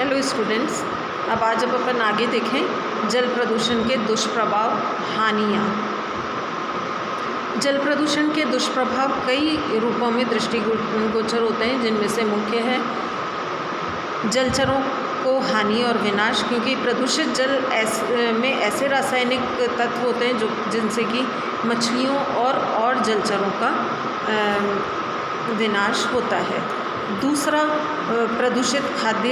Hello students, अब अपन आगे देखें जल प्रदूषण के दुष्प्रभाव, हानियाँ। जल प्रदूषण के दुष्प्रभाव कई रूपों में दृष्टिगोचर होते हैं, जिनमें से मुख्य है जलचरों को हानि और विनाश, क्योंकि प्रदूषित जल में ऐसे रासायनिक तत्व होते हैं जिनसे कि मछलियों और जलचरों का विनाश होता है। दूसरा, प्रदूषित खाद्य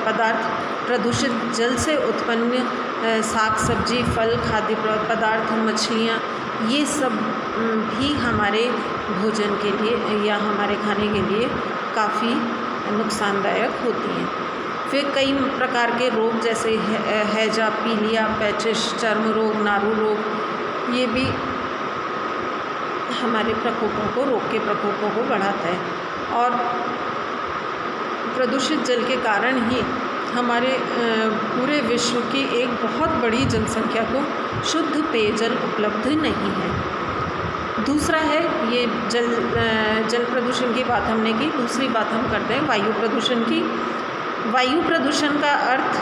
पदार्थ। प्रदूषित जल से उत्पन्न साग सब्जी, फल, खाद्य पदार्थ, मछलियाँ, ये सब भी हमारे भोजन के लिए या हमारे खाने के लिए काफ़ी नुकसानदायक होती हैं। फिर कई प्रकार के रोग जैसे हैजा, पीलिया, पैचिश, चर्म रोग, नारू रोग, ये भी हमारे रोग के प्रकोपों को बढ़ाता है। और प्रदूषित जल के कारण ही हमारे पूरे विश्व की एक बहुत बड़ी जनसंख्या को शुद्ध पेयजल उपलब्ध नहीं है। दूसरा है ये जल प्रदूषण की बात हमने की। दूसरी बात हम करते हैं वायु प्रदूषण की। वायु प्रदूषण का अर्थ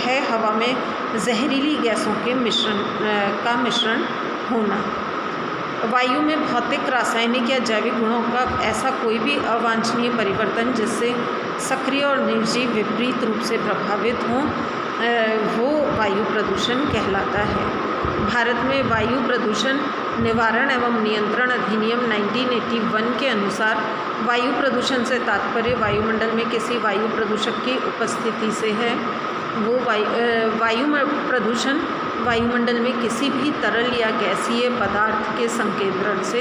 है हवा में जहरीली गैसों के मिश्रण होना। वायु में भौतिक, रासायनिक या जैविक गुणों का ऐसा कोई भी अवांछनीय परिवर्तन जिससे सक्रिय और निर्जीव विपरीत रूप से प्रभावित हों, वो वायु प्रदूषण कहलाता है। भारत में वायु प्रदूषण निवारण एवं नियंत्रण अधिनियम 1981 के अनुसार वायु प्रदूषण से तात्पर्य वायुमंडल में किसी वायु प्रदूषक की उपस्थिति से है। वो वायु प्रदूषण वायुमंडल में किसी भी तरल या गैसीय पदार्थ के संकेंद्रण से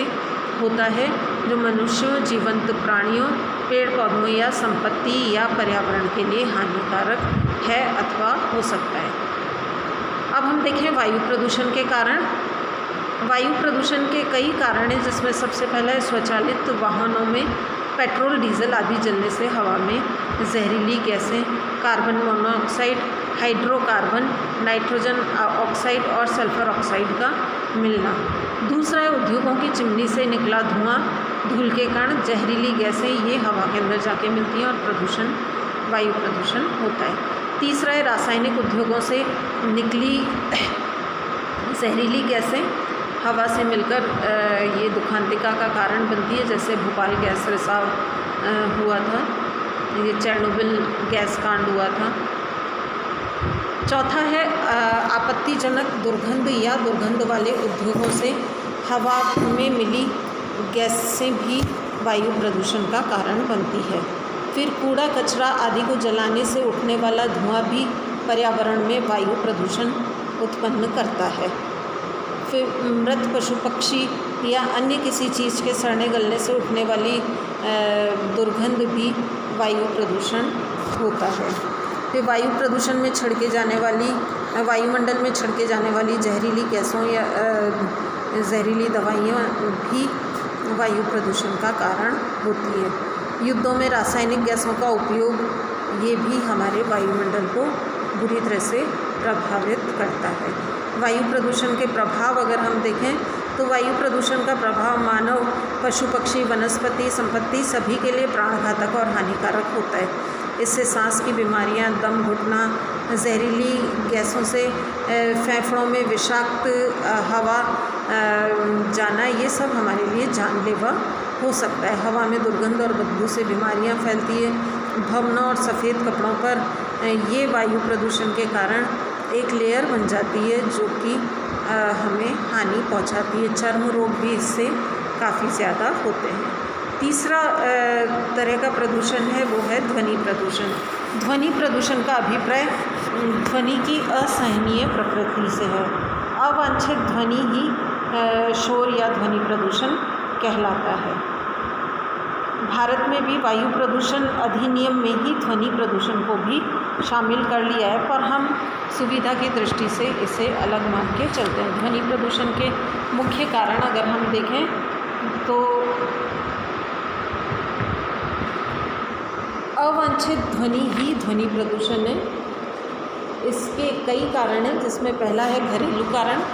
होता है, जो मनुष्यों, जीवंत प्राणियों, पेड़ पौधों या संपत्ति या पर्यावरण के लिए हानिकारक है अथवा हो सकता है। अब हम देखें वायु प्रदूषण के कारण। वायु प्रदूषण के कई कारण हैं, जिसमें सबसे पहला है स्वचालित वाहनों में पेट्रोल, डीजल आदि जलने से हवा में जहरीली गैसें, carbon monoxide, hydrocarbon, nitrogen oxide और सल्फर ऑक्साइड का मिलना। दूसरा है उद्योगों की चिमनी से निकला धुआं, धूल के कण, जहरीली गैसें, ये हवा के अंदर जाके मिलती हैं और वायु प्रदूषण होता है। तीसरा है रासायनिक उद्योगों से निकली जहरीली गैसें हवा से मिलकर ये दुखांतिका का कारण बनती है, जैसे भोपाल गैस रिसाव हुआ था, ये चेरनोबिल गैस कांड हुआ था। चौथा है आपत्तिजनक दुर्गंध या दुर्गंध वाले उद्योगों से हवा में मिली गैसें भी वायु प्रदूषण का कारण बनती है। फिर कूड़ा कचरा आदि को जलाने से उठने वाला धुआं भी पर्यावरण में वायु प्रदूषण उत्पन्न करता है। फिर मृत पशु पक्षी या अन्य किसी चीज़ के सड़ने गलने से उठने वाली दुर्गंध भी वायु प्रदूषण होता है। फिर वायु प्रदूषण में वायुमंडल में छिड़के जाने वाली जहरीली गैसों या जहरीली दवाइयाँ भी वायु प्रदूषण का कारण होती है। युद्धों में रासायनिक गैसों का उपयोग, ये भी हमारे वायुमंडल को बुरी तरह से प्रभावित करता है। वायु प्रदूषण के प्रभाव अगर हम देखें तो वायु प्रदूषण का प्रभाव मानव, पशु पक्षी, वनस्पति, संपत्ति सभी के लिए प्राणघातक और हानिकारक होता है। इससे सांस की बीमारियां, दम घुटना, जहरीली गैसों से फेफड़ों में विषाक्त हवा जाना, ये सब हमारे लिए जानलेवा हो सकता है। हवा में दुर्गंध और बदबू से बीमारियां फैलती है। भवनों और सफ़ेद कपड़ों पर ये वायु प्रदूषण के कारण एक लेयर बन जाती है, जो कि हमें हानि पहुंचाती है। चर्म रोग भी इससे काफ़ी ज़्यादा होते हैं। तीसरा तरह का प्रदूषण है वो है ध्वनि प्रदूषण। ध्वनि प्रदूषण का अभिप्राय ध्वनि की असहनीय प्रकृति से है। अवांछित ध्वनि ही शोर या ध्वनि प्रदूषण कहलाता है। भारत में भी वायु प्रदूषण अधिनियम में ही ध्वनि प्रदूषण को भी शामिल कर लिया है, पर हम सुविधा की दृष्टि से इसे अलग मान के चलते हैं। ध्वनि प्रदूषण के मुख्य कारण अगर हम देखें तो अवांछित ध्वनि ही ध्वनि प्रदूषण है। इसके कई कारण हैं, जिसमें पहला है घरेलू कारण।